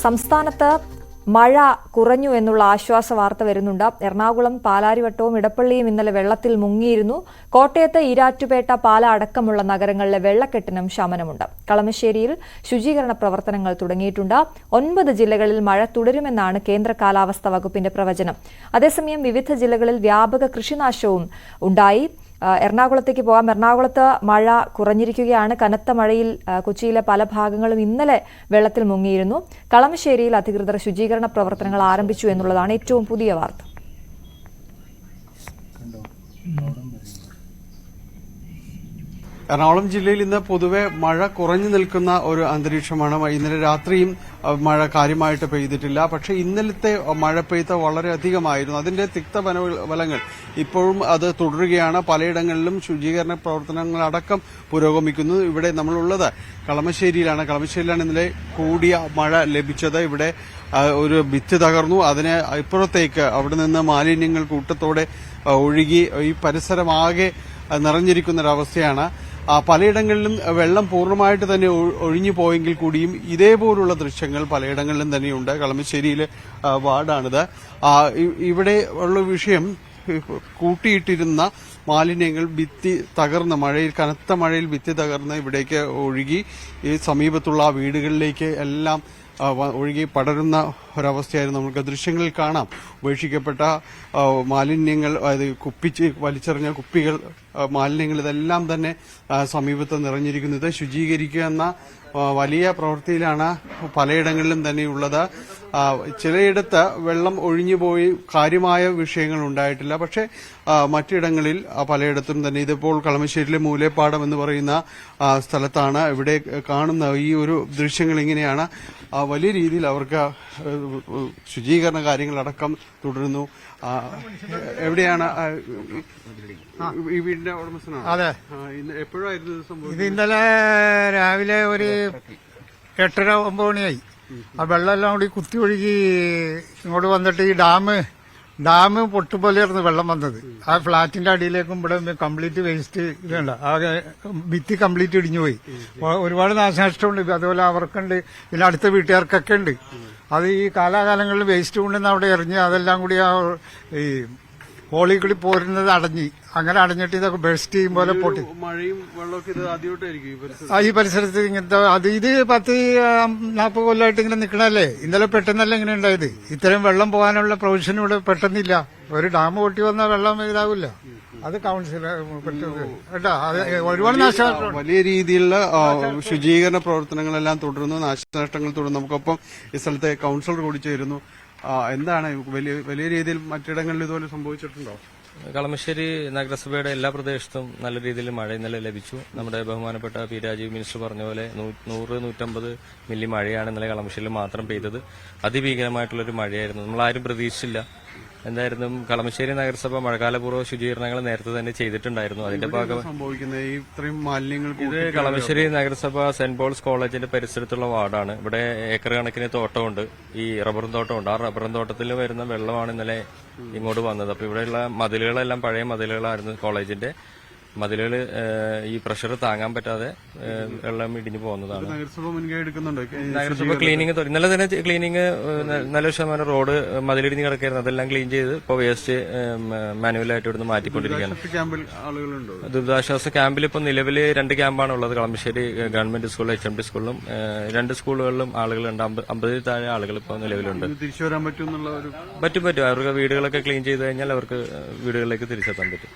സംസ്ഥാനത്ത് മഴ കുറഞ്ഞു എന്നുള്ള ആശ്വാസ വാർത്ത വരുന്നുണ്ട്. എറണാകുളം പാലാരിവട്ടവും ഇടപ്പള്ളിയും ഇന്നലെ വെള്ളത്തിൽ മുങ്ങിയിരുന്നു. കോട്ടയത്ത് ഈരാറ്റുപേട്ട പാല അടക്കമുള്ള നഗരങ്ങളിലെ വെള്ളക്കെട്ടിനും ശമനമുണ്ട്. കളമശ്ശേരിയിൽ ശുചീകരണ പ്രവർത്തനങ്ങൾ തുടങ്ങിയിട്ടുണ്ട്. 9 ജില്ലകളിൽ മഴ തുടരുമെന്നാണ് കേന്ദ്ര കാലാവസ്ഥാ വകുപ്പിന്റെ പ്രവചനം. അതേസമയം വിവിധ ജില്ലകളിൽ വ്യാപക കൃഷിനാശവും ഉണ്ടായി. എറണാകുളത്തേക്ക് പോകാം. എറണാകുളത്ത് മഴ കുറഞ്ഞിരിക്കുകയാണ്. കനത്ത മഴയിൽ കൊച്ചിയിലെ പല ഭാഗങ്ങളും ഇന്നലെ വെള്ളത്തിൽ മുങ്ങിയിരുന്നു. കളമശ്ശേരിയിൽ അധികൃതർ ശുചീകരണ പ്രവർത്തനങ്ങൾ ആരംഭിച്ചു എന്നുള്ളതാണ് ഏറ്റവും പുതിയ വാർത്ത. എറണാകുളം ജില്ലയിൽ ഇന്ന് പൊതുവെ മഴ കുറഞ്ഞു നിൽക്കുന്ന ഒരു അന്തരീക്ഷമാണ്. ഇന്നലെ രാത്രിയും മഴ കാര്യമായിട്ട് പെയ്തിട്ടില്ല. പക്ഷെ ഇന്നലത്തെ മഴ പെയ്ത വളരെയധികമായിരുന്നു. അതിന്റെ തിക്തഫലങ്ങൾ ഇപ്പോഴും അത് തുടരുകയാണ്. പലയിടങ്ങളിലും ശുചീകരണ പ്രവർത്തനങ്ങളടക്കം പുരോഗമിക്കുന്നു. ഇവിടെ നമ്മളുള്ളത് കളമശ്ശേരിയിലാണ്. ഇന്നലെ കൂടിയ മഴ ലഭിച്ചത്. ഇവിടെ ഒരു ഭിത്തി തകർന്നു. അതിന് ഇപ്പുറത്തേക്ക് അവിടെ നിന്ന് മാലിന്യങ്ങൾ കൂട്ടത്തോടെ ഒഴുകി ഈ പരിസരമാകെ നിറഞ്ഞിരിക്കുന്നൊരവസ്ഥയാണ്. പലയിടങ്ങളിലും വെള്ളം പൂർണ്ണമായിട്ട് തന്നെ ഒഴിഞ്ഞു പോയെങ്കിൽ കൂടിയും ഇതേപോലുള്ള ദൃശ്യങ്ങൾ പലയിടങ്ങളിലും തന്നെയുണ്ട്. കളമശ്ശേരിയിലെ വാർഡാണിത്. ഇവിടെ ഉള്ള വിഷയം കൂട്ടിയിട്ടിരുന്ന മാലിന്യങ്ങൾ ഭിത്തി തകർന്ന് കനത്ത മഴയിൽ ഭിത്തി തകർന്ന് ഇവിടേക്ക് ഒഴുകി ഈ സമീപത്തുള്ള വീടുകളിലേക്ക് എല്ലാം ഒഴുകി പടരുന്ന ഒരവസ്ഥയായിരുന്നു. നമുക്ക് ദൃശ്യങ്ങളിൽ കാണാം. ഉപേക്ഷിക്കപ്പെട്ട മാലിന്യങ്ങൾ, കുപ്പിച്ച് വലിച്ചെറിഞ്ഞ കുപ്പികൾ, മാലിന്യങ്ങൾ ഇതെല്ലാം തന്നെ സമീപത്ത് നിറഞ്ഞിരിക്കുന്നത്. ശുചീകരിക്കുക എന്ന വലിയ പ്രവൃത്തിയിലാണ് പലയിടങ്ങളിലും തന്നെയുള്ളത്. ചിലയിടത്ത് വെള്ളം ഒഴിഞ്ഞുപോയി കാര്യമായ വിഷയങ്ങൾ ഉണ്ടായിട്ടില്ല. പക്ഷേ മറ്റിടങ്ങളിൽ പലയിടത്തും തന്നെ ഇതിപ്പോൾ കളമശ്ശേരിയിലെ മൂലേപ്പാടം എന്ന് പറയുന്ന സ്ഥലത്താണ്. ഇവിടെ കാണുന്ന ഈ ഒരു ദൃശ്യങ്ങൾ ഇങ്ങനെയാണ്. വലിയ രീതിയിൽ അവർക്ക് ശുചീകരണ കാര്യങ്ങളടക്കം തുടരുന്നു. എവിടെയാണ് ഈ വീടിന്റെ ഉടമസ്ഥനാണ്? അതെ. എപ്പോഴായിരുന്നു ഇത് ഇന്നലെ രാവിലെ ഒരു 8:30-9 മണിയായി. ആ വെള്ളമെല്ലാം കൂടി കുത്തി ഒഴുകി ഇങ്ങോട്ട് വന്നിട്ട് ഈ ഡാം പൊട്ടുപോലെയായിരുന്നു വെള്ളം വന്നത്. ആ ഫ്ളാറ്റിന്റെ അടിയിലേക്കും ഇവിടെ കംപ്ലീറ്റ് വേസ്റ്റ് ഇതുണ്ട്. ആകെ ഭിത്തി കംപ്ലീറ്റ് ഇടിഞ്ഞു പോയി. ഒരുപാട് നാശനഷ്ടമുണ്ട്. അതുപോലെ അവർക്കുണ്ട്, പിന്നെ അടുത്ത വീട്ടുകാർക്കൊക്കെ ഉണ്ട്. അത് ഈ കാലാകാലങ്ങളിൽ വേസ്റ്റ് കൊണ്ടുവന്ന് അവിടെ എറിഞ്ഞ് അതെല്ലാം കൂടി ആ ഈ ഹോളിൽ കൂടി പോരുന്നത് അങ്ങനെ അടഞ്ഞിട്ട് ഇതൊക്കെ ബേസ്റ്റ് ചെയ്യും പോലെ പൊട്ടി. മഴയും വെള്ളമൊക്കെ ഇത് ആദ്യമായിട്ടായിരിക്കും ഈ പരിസരത്ത് ഇങ്ങനത്തെ ഇത് 10-40 കൊല്ലമായിട്ട് ഇങ്ങനെ നിൽക്കണല്ലേ. ഇന്നലെ പെട്ടെന്നല്ല ഇങ്ങനെ ഉണ്ടായത്. ഇത്രയും വെള്ളം പോകാനുള്ള പ്രൊവിഷൻ ഇവിടെ പെട്ടെന്നില്ല. ഒരു ഡാം പൊട്ടി വന്ന വെള്ളം ഇതാവില്ല. അത് കൌൺസിൽ കേട്ടോ. അത് ഒരുപാട് നാശനഷ്ടം. വലിയ രീതിയിലുള്ള ശുചീകരണ പ്രവർത്തനങ്ങളെല്ലാം തുടരുന്നു. നാശനഷ്ടങ്ങൾ തുടരുന്നു. നമുക്കൊപ്പം ഈ സ്ഥലത്തെ കൌൺസിലർ കൂടി ചേരുന്നു. എന്താണ് വലിയ രീതിയിൽ മറ്റിടങ്ങളിൽ ഇതുപോലെ സംഭവിച്ചിട്ടുണ്ടോ? കളമശ്ശേരി നഗരസഭയുടെ എല്ലാ പ്രദേശത്തും നല്ല രീതിയിൽ മഴ ഇന്നലെ ലഭിച്ചു. നമ്മുടെ ബഹുമാനപ്പെട്ട പി രാജീവ് മിനിസ്റ്റർ പറഞ്ഞ പോലെ 100-150 മില്ലി മഴയാണ് ഇന്നലെ കളമശ്ശേരിയിൽ മാത്രം പെയ്തത്. അതിഭീകരമായിട്ടുള്ളൊരു മഴയായിരുന്നു. നമ്മളാരും പ്രതീക്ഷിച്ചില്ല. എന്തായാലും കളമശ്ശേരി നഗരസഭ മഴക്കാലപൂർവ്വ ശുചീകരണങ്ങൾ നേരത്തെ തന്നെ ചെയ്തിട്ടുണ്ടായിരുന്നു. അതിന്റെ ഭാഗമായി ഇത് കളമശ്ശേരി നഗരസഭ സെന്റ് പോൾസ് കോളേജിന്റെ പരിസരത്തുള്ള വാർഡാണ്. ഇവിടെ ഏക്കർ കണക്കിന് തോട്ടമുണ്ട്. ഈ റബ്ബറും തോട്ടമുണ്ട്. ആ റബ്ബറും തോട്ടത്തിൽ വരുന്ന വെള്ളമാണ് ഇന്നലെ ഇങ്ങോട്ട് വന്നത്. അപ്പൊ ഇവിടെയുള്ള മതിലുകളെല്ലാം പഴയ മതിലുകളായിരുന്നു. കോളേജിന്റെ മതിലുകൾ ഈ പ്രഷർ താങ്ങാൻ പറ്റാതെ വെള്ളം ഇടിഞ്ഞു പോകുന്നതാണ്. നഗരസഭ ക്ലീനിങ് ഇന്നലെ തന്നെ ക്ലീനിങ് നല്ല ശതമാനം റോഡ് മതിലിടിഞ്ഞ് കിടക്കായിരുന്നു. അതെല്ലാം ക്ലീൻ ചെയ്ത് ഇപ്പോൾ വേസ്റ്റ് മാനുവലായിട്ട് ഇവിടുന്ന് മാറ്റിക്കൊണ്ടിരിക്കുകയാണ്. ദുരിതാശ്വാസ ക്യാമ്പിൽ ഇപ്പോൾ നിലവിൽ 2 ക്യാമ്പാണ് ഉള്ളത്. കളമശ്ശേരി ഗവൺമെന്റ് സ്കൂളിലും HMD സ്കൂളിലും 2 സ്കൂളുകളിലും ആളുകളുണ്ട്. 50 താഴെ ആളുകൾ ഇപ്പോൾ നിലവിലുണ്ട്. പറ്റും. അവർക്ക് വീടുകളൊക്കെ ക്ലീൻ ചെയ്ത് കഴിഞ്ഞാൽ അവർക്ക് വീടുകളിലേക്ക് തിരിച്ചെത്താൻ പറ്റും.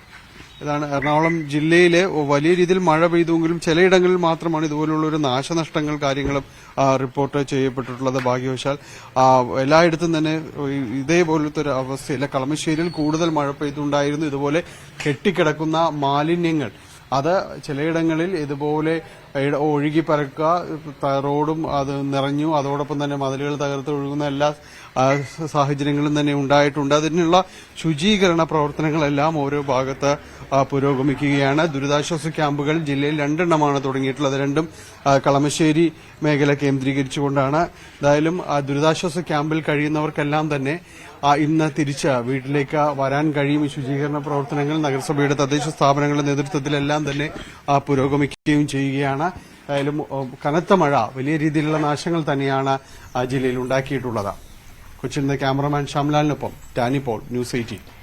ഇതാണ് എറണാകുളം ജില്ലയിലെ വലിയ രീതിയിൽ മഴ പെയ്തുവെങ്കിലും ചിലയിടങ്ങളിൽ മാത്രമാണ് ഇതുപോലുള്ള ഒരു നാശനഷ്ടങ്ങൾ കാര്യങ്ങളും റിപ്പോർട്ട് ചെയ്യപ്പെട്ടിട്ടുള്ളത്. ഭാഗ്യവശാൽ എല്ലായിടത്തും തന്നെ ഇതേപോലത്തെ ഒരു അവസ്ഥയില്ല. കളമശ്ശേരിയിൽ കൂടുതൽ മഴ പെയ്തുണ്ടായിരുന്നു. ഇതുപോലെ കെട്ടിക്കിടക്കുന്ന മാലിന്യങ്ങൾ അത് ചിലയിടങ്ങളിൽ ഇതുപോലെ ഒഴുകി പരക്കുക, റോഡും അത് നിറഞ്ഞു. അതോടൊപ്പം തന്നെ മതിലുകൾ തകർത്ത് ഒഴുകുന്ന എല്ലാ സാഹചര്യങ്ങളും തന്നെ ഉണ്ടായിട്ടുണ്ട്. അതിനുള്ള ശുചീകരണ പ്രവർത്തനങ്ങളെല്ലാം ഓരോ ഭാഗത്ത് പുരോഗമിക്കുകയാണ്. ദുരിതാശ്വാസ ക്യാമ്പുകൾ ജില്ലയിൽ 2 എണ്ണമാണ് തുടങ്ങിയിട്ടുള്ളത്. 2ഉം കളമശ്ശേരി മേഖല കേന്ദ്രീകരിച്ചുകൊണ്ടാണ്. എന്തായാലും ദുരിതാശ്വാസ ക്യാമ്പിൽ കഴിയുന്നവർക്കെല്ലാം തന്നെ ഇന്ന് തിരിച്ച് വീട്ടിലേക്ക് വരാൻ കഴിയും. ശുചീകരണ പ്രവർത്തനങ്ങൾ നഗരസഭയുടെ തദ്ദേശ സ്ഥാപനങ്ങളുടെ നേതൃത്വത്തിലെല്ലാം തന്നെ പുരോഗമിക്കുകയും ചെയ്യുകയാണ്. ഏതായാലും കനത്ത മഴ വലിയ രീതിയിലുള്ള നാശങ്ങൾ തന്നെയാണ് ജില്ലയിൽ ഉണ്ടാക്കിയിട്ടുള്ളത്. കൊച്ചിയിൽ നിന്ന് ക്യാമറമാൻ ഷംലാലിനൊപ്പം ഡാനി പോൾ, ന്യൂസ് 18.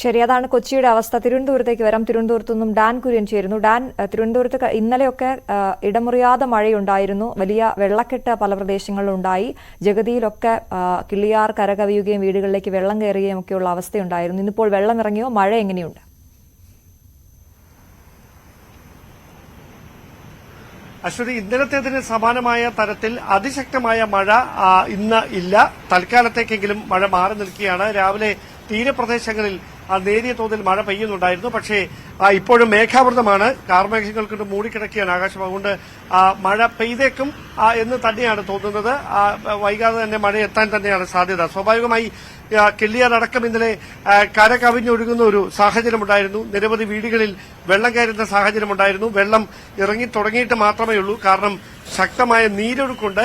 ശരി, അതാണ് കൊച്ചിയുടെ അവസ്ഥ. തിരുവനന്തപുരത്തേക്ക് വരാം. തിരുവനന്തപുരത്തു നിന്നും ഡാൻ കുര്യൻ ചേരുന്നു. ഡാൻ, തിരുവനന്തപുരത്ത് ഇന്നലെയൊക്കെ ഇടമുറിയാതെ മഴയുണ്ടായിരുന്നു. വലിയ വെള്ളക്കെട്ട് പല പ്രദേശങ്ങളിലുണ്ടായി. ജഗതിയിലൊക്കെ കിള്ളിയാർ കരകവിയുകയും വീടുകളിലേക്ക് വെള്ളം കയറുകയും ഒക്കെയുള്ള അവസ്ഥയുണ്ടായിരുന്നു. ഇന്നിപ്പോൾ വെള്ളം ഇറങ്ങിയോ? മഴ എങ്ങനെയുണ്ട്? അശ്വതി, ഇന്നലത്തേതിന് സമാനമായ തരത്തിൽ അതിശക്തമായ മഴ ഇന്ന് ഇല്ല. തൽക്കാലത്തേക്കെങ്കിലും മഴ മാറി നിൽക്കുകയാണ്. രാവിലെ തീരപ്രദേശങ്ങളിൽ നേരിയ തോതിൽ മഴ പെയ്യുന്നുണ്ടായിരുന്നു. പക്ഷേ ഇപ്പോഴും മേഘാവൃതമാണ്. കാർമേഘങ്ങൾ കൊണ്ട് മൂടിക്കിടക്കുകയാണ് ആകാശം. അതുകൊണ്ട് മഴ പെയ്തേക്കും എന്ന് തന്നെയാണ് തോന്നുന്നത്. വൈകാതെ തന്നെ മഴ എത്താൻ തന്നെയാണ് സാധ്യത. സ്വാഭാവികമായി കിള്ളിയാർ അടക്കം ഇന്നലെ കര കവിഞ്ഞൊഴുകുന്ന ഒരു സാഹചര്യമുണ്ടായിരുന്നു. നിരവധി വീടുകളിൽ വെള്ളം കയറുന്ന സാഹചര്യമുണ്ടായിരുന്നു. വെള്ളം ഇറങ്ങി തുടങ്ങിയിട്ട് മാത്രമേ ഉള്ളൂ. കാരണം ശക്തമായ നീരൊഴുക്കുണ്ട്.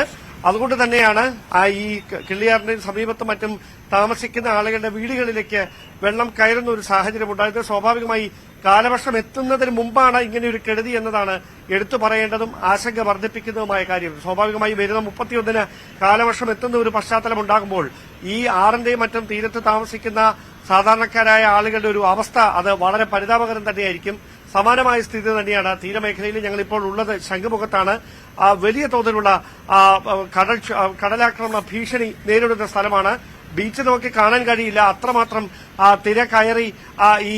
അതുകൊണ്ട് തന്നെയാണ് ഈ കിള്ളിയാറിന്റെ സമീപത്തും മറ്റും താമസിക്കുന്ന ആളുകളുടെ വീടുകളിലേക്ക് വെള്ളം കയറുന്ന ഒരു സാഹചര്യം ഉണ്ടായത്. സ്വാഭാവികമായി കാലവർഷം എത്തുന്നതിന് മുമ്പാണ് ഇങ്ങനെയൊരു കെടുതി എന്നതാണ് എടുത്തു പറയേണ്ടതും ആശങ്ക വർദ്ധിപ്പിക്കുന്നതുമായ കാര്യം. സ്വാഭാവികമായി വരുന്ന 31-ന് കാലവർഷം എത്തുന്ന ഒരു പശ്ചാത്തലം ഉണ്ടാകുമ്പോൾ ഈ ആറിന്റെയും മറ്റും തീരത്ത് താമസിക്കുന്ന സാധാരണക്കാരായ ആളുകളുടെ ഒരു അവസ്ഥ അത് വളരെ പരിതാപകരം തന്നെയായിരിക്കും. സമാനമായ സ്ഥിതി തന്നെയാണ് തീരമേഖലയിൽ ഞങ്ങളിപ്പോൾ ഉള്ളത്. ശംഖുമുഖത്താണ്. വലിയ തോതിലുള്ള കടലാക്രമണ ഭീഷണി നേരിടുന്ന സ്ഥലമാണ്. ബീച്ച് നമുക്ക് കാണാൻ കഴിയില്ല. അത്രമാത്രം തിര കയറി ഈ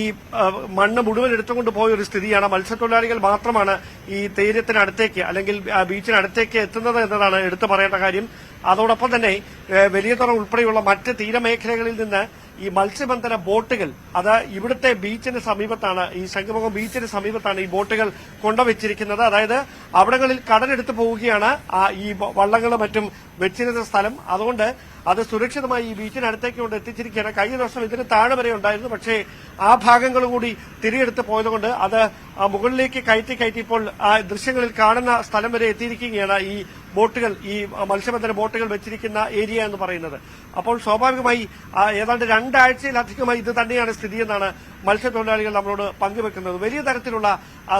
മണ്ണ് മുഴുവൻ എടുത്തുകൊണ്ട് പോയ ഒരു സ്ഥിതിയാണ്. മത്സ്യത്തൊഴിലാളികൾ മാത്രമാണ് ഈ തീരത്തിനടുത്തേക്ക് അല്ലെങ്കിൽ ബീച്ചിനടുത്തേക്ക് എത്തുന്നത് എന്നതാണ് എടുത്തു പറയേണ്ട കാര്യം. അതോടൊപ്പം തന്നെ വലിയതുറ ഉൾപ്പെടെയുള്ള മറ്റ് തീരമേഖലകളിൽ നിന്ന് ഈ മത്സ്യബന്ധന ബോട്ടുകൾ അത് ഇവിടുത്തെ ബീച്ചിന് സമീപത്താണ്, ഈ ശംഖുമുഖം ബീച്ചിന് സമീപത്താണ് ഈ ബോട്ടുകൾ കൊണ്ടുവച്ചിരിക്കുന്നത്. അതായത് അവിടങ്ങളിൽ കടലെടുത്ത് പോവുകയാണ് ഈ വള്ളങ്ങളും മറ്റും വെച്ചിരുന്ന സ്ഥലം. അതുകൊണ്ട് അത് സുരക്ഷിതമായി ഈ ബീച്ചിനടുത്തേക്ക് കൊണ്ട് എത്തിച്ചിരിക്കുകയാണ്. കഴിഞ്ഞ ദിവസം ഇതിന് താഴെ വരെ ഉണ്ടായിരുന്നു. പക്ഷേ ആ ഭാഗങ്ങൾ കൂടി തിരിയെടുത്ത് പോയതുകൊണ്ട് അത് മുകളിലേക്ക് കയറ്റി ഇപ്പോൾ ദൃശ്യങ്ങളിൽ കാണുന്ന സ്ഥലം വരെ എത്തിയിരിക്കുകയാണ് ഈ ബോട്ടുകൾ, ഈ മത്സ്യബന്ധന ബോട്ടുകൾ വെച്ചിരിക്കുന്ന ഏരിയ എന്ന് പറയുന്നത്. അപ്പോൾ സ്വാഭാവികമായി ഏതാണ്ട് 2 ആഴ്ചയിലധികമായി ഇത് തന്നെയാണ് സ്ഥിതിയെന്നാണ് മത്സ്യത്തൊഴിലാളികൾ നമ്മളോട് പങ്കുവെക്കുന്നത്. വലിയ തരത്തിലുള്ള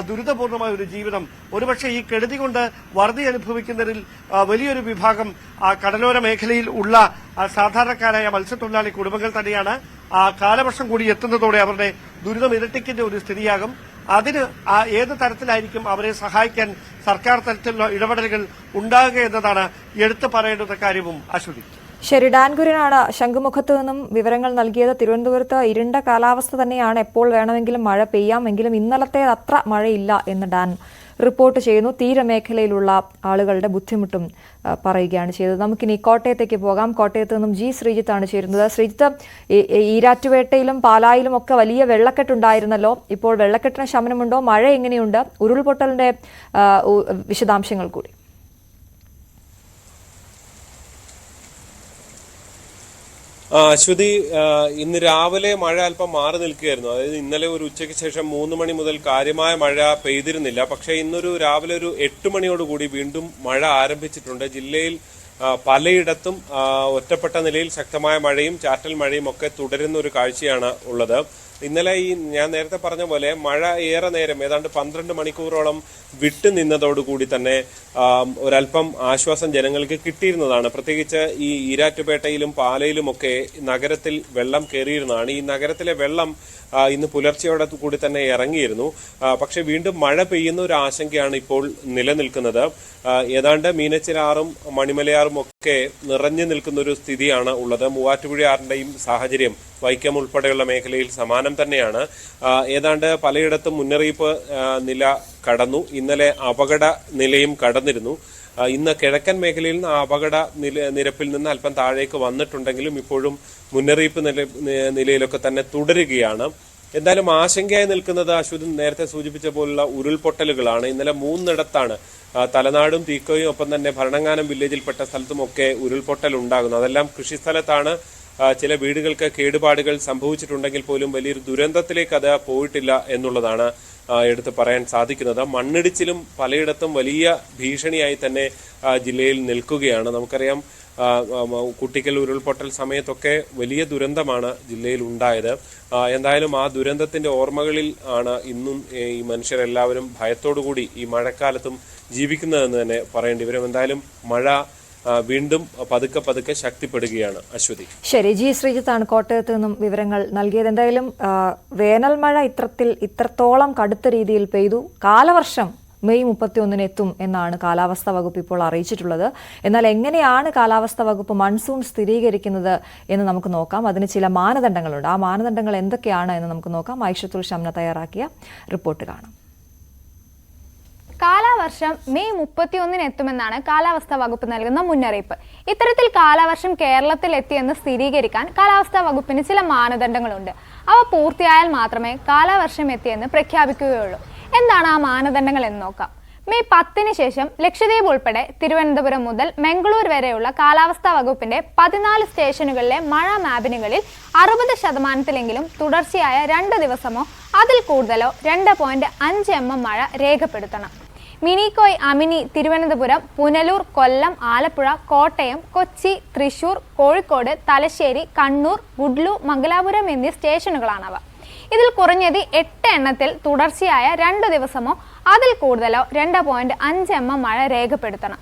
ദുരിതപൂർണമായ ഒരു ജീവിതം ഒരുപക്ഷെ ഈ കെടുതി കൊണ്ട് വറുതി അനുഭവിക്കുന്നതിൽ വലിയൊരു വിഭാഗം കടലോര മേഖലയിൽ ഉള്ള സാധാരണക്കാരായ മത്സ്യത്തൊഴിലാളി കുടുംബങ്ങൾ തന്നെയാണ്. കാലവർഷം കൂടി എത്തുന്നതോടെ അവരുടെ ദുരിതം ഇരട്ടിക്കുന്ന ഒരു സ്ഥിതിയാകും. അതിന് ഏത് തരത്തിലായിരിക്കും അവരെ സഹായിക്കാൻ സർക്കാർ തരത്തിലുള്ള ഇടപെടലുകൾ ഉണ്ടാകുക എന്നതാണ് എടുത്തു പറയേണ്ടുന്ന കാര്യവും. അശ്വതി, ശരി, ഡാൻ കുര്യനാണ് ശംഖുമുഖത്ത് നിന്നും വിവരങ്ങൾ നൽകിയത്. തിരുവനന്തപുരത്ത് ഇരുണ്ട കാലാവസ്ഥ തന്നെയാണ്. എപ്പോൾ വേണമെങ്കിലും മഴ പെയ്യാമെങ്കിലും ഇന്നലത്തെ അത്ര മഴയില്ല എന്ന് ഡാൻ റിപ്പോർട്ട് ചെയ്യുന്നു. തീരമേഖലയിലുള്ള ആളുകളുടെ ബുദ്ധിമുട്ടും പറയുകയാണ് ചെയ്തത്. നമുക്കിനി കോട്ടയത്തേക്ക് പോകാം. കോട്ടയത്ത് നിന്നും ജി ശ്രീജിത്താണ് ചേരുന്നത്. ശ്രീജിത്ത്, ഈരാറ്റുപേട്ടയിലും പാലായിലും ഒക്കെ വലിയ വെള്ളക്കെട്ടുണ്ടായിരുന്നല്ലോ. ഇപ്പോൾ വെള്ളക്കെട്ടിന് ശമനമുണ്ടോ? മഴ എങ്ങനെയുണ്ട്? ഉരുൾപൊട്ടലിന്റെ വിശദാംശങ്ങൾ കൂടി. അശ്വതി, ഇന്ന് രാവിലെ മഴ അല്പം മാറി നിൽക്കുകയായിരുന്നു. അതായത് ഇന്നലെ ഒരു ഉച്ചയ്ക്ക് ശേഷം 3 മണി മുതൽ കാര്യമായ മഴ പെയ്തിരുന്നില്ല. പക്ഷെ ഇന്നൊരു രാവിലെ ഒരു 8 മണിയോടുകൂടി വീണ്ടും മഴ ആരംഭിച്ചിട്ടുണ്ട്. ജില്ലയിൽ പലയിടത്തും ഒറ്റപ്പെട്ട നിലയിൽ ശക്തമായ മഴയും ചാറ്റൽ മഴയും ഒക്കെ തുടരുന്ന ഒരു കാഴ്ചയാണ് ഉള്ളത്. ഇന്നലെ ഞാൻ നേരത്തെ പറഞ്ഞ പോലെ മഴ ഏറെ നേരം ഏതാണ്ട് 12 മണിക്കൂറോളം വിട്ടു നിന്നതോടുകൂടി തന്നെ ഒരല്പം ആശ്വാസം ജനങ്ങൾക്ക് കിട്ടിയിരുന്നതാണ്. പ്രത്യേകിച്ച് ഈ ഈരാറ്റുപേട്ടയിലും പാലയിലുമൊക്കെ നഗരത്തിൽ വെള്ളം കയറിയിരുന്നതാണ്. ഈ നഗരത്തിലെ വെള്ളം ഇന്ന് പുലർച്ചയോടെ കൂടി തന്നെ ഇറങ്ങിയിരുന്നു. പക്ഷെ വീണ്ടും മഴ പെയ്യുന്ന ഒരു ആശങ്കയാണ് ഇപ്പോൾ നിലനിൽക്കുന്നത്. ഏതാണ്ട് മീനച്ചിലാറും മണിമലയാറും ഒക്കെ നിറഞ്ഞു നിൽക്കുന്ന ഒരു സ്ഥിതിയാണ് ഉള്ളത്. മൂവാറ്റുപുഴയാറിന്റെയും സാഹചര്യം വൈക്കം ഉൾപ്പെടെയുള്ള മേഖലയിൽ സമാനം തന്നെയാണ്. ഏതാണ്ട് പലയിടത്തും മുന്നറിയിപ്പ് നില കടന്നു. ഇന്നലെ അപകട നിലയും കടന്നിരുന്നു. ഇന്ന് കിഴക്കൻ മേഖലയിൽ നിന്ന് അപകട നിരപ്പിൽ നിന്ന് അല്പം താഴേക്ക് വന്നിട്ടുണ്ടെങ്കിലും ഇപ്പോഴും മുന്നറിയിപ്പ് നിലയിലൊക്കെ തന്നെ തുടരുകയാണ്. എന്തായാലും ആശങ്കയായി നിൽക്കുന്നത് അശ്വതി നേരത്തെ സൂചിപ്പിച്ച പോലുള്ള ഉരുൾപൊട്ടലുകളാണ്. ഇന്നലെ 3 തലനാടും തീക്കോയും ഒപ്പം തന്നെ ഭരണങ്ങാനം വില്ലേജിൽപ്പെട്ട സ്ഥലത്തുമൊക്കെ ഉരുൾപൊട്ടൽ ഉണ്ടാകുന്നു. അതെല്ലാം കൃഷിസ്ഥലത്താണ്. ചില വീടുകൾക്ക് കേടുപാടുകൾ സംഭവിച്ചിട്ടുണ്ടെങ്കിൽ പോലും വലിയൊരു ദുരന്തത്തിലേക്ക് അത് പോയിട്ടില്ല എന്നുള്ളതാണ് എടുത്ത് പറയാൻ സാധിക്കുന്നത്. മണ്ണിടിച്ചിലും പലയിടത്തും വലിയ ഭീഷണിയായി തന്നെ ജില്ലയിൽ നിൽക്കുകയാണ്. നമുക്കറിയാം കുട്ടിക്കൽ ഉരുൾപൊട്ടൽ സമയത്തൊക്കെ വലിയ ദുരന്തമാണ് ജില്ലയിൽ ഉണ്ടായത്. എന്തായാലും ആ ദുരന്തത്തിന്റെ ഓർമ്മകളിൽ ആണ് ഇന്നും ഈ മനുഷ്യരെല്ലാവരും ഭയത്തോടുകൂടി ഈ മഴക്കാലത്തും ജീവിക്കുന്നതെന്ന് തന്നെ പറയേണ്ടി വരും. എന്തായാലും മഴ വീണ്ടും പതുക്കെ പതുക്കെ ശക്തിപ്പെടുകയാണ്. അശ്വതി. ശരി, ജി ശ്രീജിത്താണ് കോട്ടയത്ത് നിന്നും വിവരങ്ങൾ നൽകിയത്. എന്തായാലും വേനൽ മഴ ഇത്രത്തോളം കടുത്ത രീതിയിൽ പെയ്തു. കാലവർഷം മെയ് 31 എത്തും എന്നാണ് കാലാവസ്ഥാ വകുപ്പ് ഇപ്പോൾ അറിയിച്ചിട്ടുള്ളത്. എന്നാൽ എങ്ങനെയാണ് കാലാവസ്ഥാ വകുപ്പ് മൺസൂൺ സ്ഥിരീകരിക്കുന്നത് എന്ന് നമുക്ക് നോക്കാം. അതിന് ചില മാനദണ്ഡങ്ങളുണ്ട്. ആ മാനദണ്ഡങ്ങൾ എന്തൊക്കെയാണ് എന്ന് നമുക്ക് നോക്കാം. ഐഷത്തുൽ ഷംന തയ്യാറാക്കിയ റിപ്പോർട്ട് കാണാം. കാലാവർഷം മെയ് 31 എത്തുമെന്നാണ് കാലാവസ്ഥാ വകുപ്പ് നൽകുന്ന മുന്നറിയിപ്പ്. ഇത്തരത്തിൽ കാലവർഷം കേരളത്തിൽ എത്തിയെന്ന് സ്ഥിരീകരിക്കാൻ കാലാവസ്ഥാ വകുപ്പിന് ചില മാനദണ്ഡങ്ങളുണ്ട്. അവ പൂർത്തിയായാൽ മാത്രമേ കാലവർഷം എത്തിയെന്ന് പ്രഖ്യാപിക്കുകയുള്ളൂ. എന്താണ് ആ മാനദണ്ഡങ്ങൾ എന്ന് നോക്കാം. മെയ് 10 ശേഷം ലക്ഷദ്വീപ് ഉൾപ്പെടെ തിരുവനന്തപുരം മുതൽ മംഗളൂർ വരെയുള്ള കാലാവസ്ഥാ വകുപ്പിന്റെ 14 സ്റ്റേഷനുകളിലെ മഴ മാപിനുകളിൽ 60% തുടർച്ചയായ 2 ദിവസമോ അതിൽ കൂടുതലോ 2.5 mm മഴ രേഖപ്പെടുത്തണം. മിനിക്കോയ്, അമിനി, തിരുവനന്തപുരം, പുനലൂർ, കൊല്ലം, ആലപ്പുഴ, കോട്ടയം, കൊച്ചി, തൃശൂർ, കോഴിക്കോട്, തലശ്ശേരി, കണ്ണൂർ, ഗുഡ്ലു, മംഗലാപുരം എന്നീ സ്റ്റേഷനുകളാണവ. ഇതിൽ കുറഞ്ഞത് 8 എണ്ണത്തിൽ തുടർച്ചയായ 2 ദിവസമോ അതിൽ കൂടുതലോ 2.5 mm മഴ രേഖപ്പെടുത്തണം.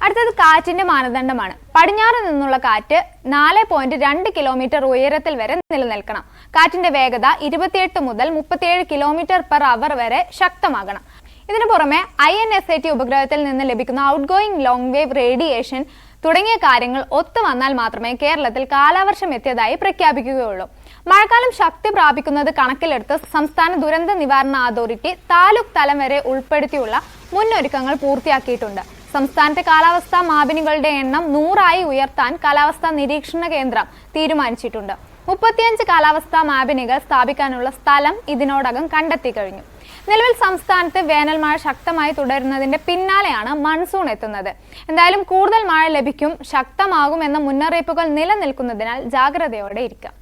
അടുത്തത് കാറ്റിന്റെ മാനദണ്ഡമാണ്. പടിഞ്ഞാറ് നിന്നുള്ള കാറ്റ് 4.2 കിലോമീറ്റർ ഉയരത്തിൽ വരെ നിലനിൽക്കണം. കാറ്റിന്റെ വേഗത 28 മുതൽ 37 km/h വരെ ശക്തമാകണം. ഇതിനു പുറമെ INSAT ഉപഗ്രഹത്തിൽ നിന്ന് ലഭിക്കുന്ന ഔട്ട്ഗോയിങ് ലോങ് വേവ് റേഡിയേഷൻ തുടങ്ങിയ കാര്യങ്ങൾ ഒത്തുവന്നാൽ മാത്രമേ കേരളത്തിൽ കാലവർഷം എത്തിയതായി പ്രഖ്യാപിക്കുകയുള്ളൂ. മഴക്കാലം ശക്തി പ്രാപിക്കുന്നത് കണക്കിലെടുത്ത് സംസ്ഥാന ദുരന്ത നിവാരണ അതോറിറ്റി താലൂക്ക് തലം വരെ ഉൾപ്പെടുത്തിയുള്ള മുന്നൊരുക്കങ്ങൾ പൂർത്തിയാക്കിയിട്ടുണ്ട്. സംസ്ഥാനത്തെ കാലാവസ്ഥാ മാപിനികളുടെ എണ്ണം 100 ഉയർത്താൻ കാലാവസ്ഥാ നിരീക്ഷണ കേന്ദ്രം തീരുമാനിച്ചിട്ടുണ്ട്. 35 കാലാവസ്ഥാ മാപിനികൾ സ്ഥാപിക്കാനുള്ള സ്ഥലം ഇതിനോടകം കണ്ടെത്തി കഴിഞ്ഞു. നിലവിൽ സംസ്ഥാനത്ത് വേനൽ മഴ ശക്തമായി തുടരുന്നതിന്റെ പിന്നാലെയാണ് മൺസൂൺ എത്തുന്നത്. എന്തായാലും കൂടുതൽ മഴ ലഭിക്കും, ശക്തമാകും എന്ന മുന്നറിയിപ്പുകൾ നിലനിൽക്കുന്നതിനാൽ ജാഗ്രതയോടെ ഇരിക്കാം.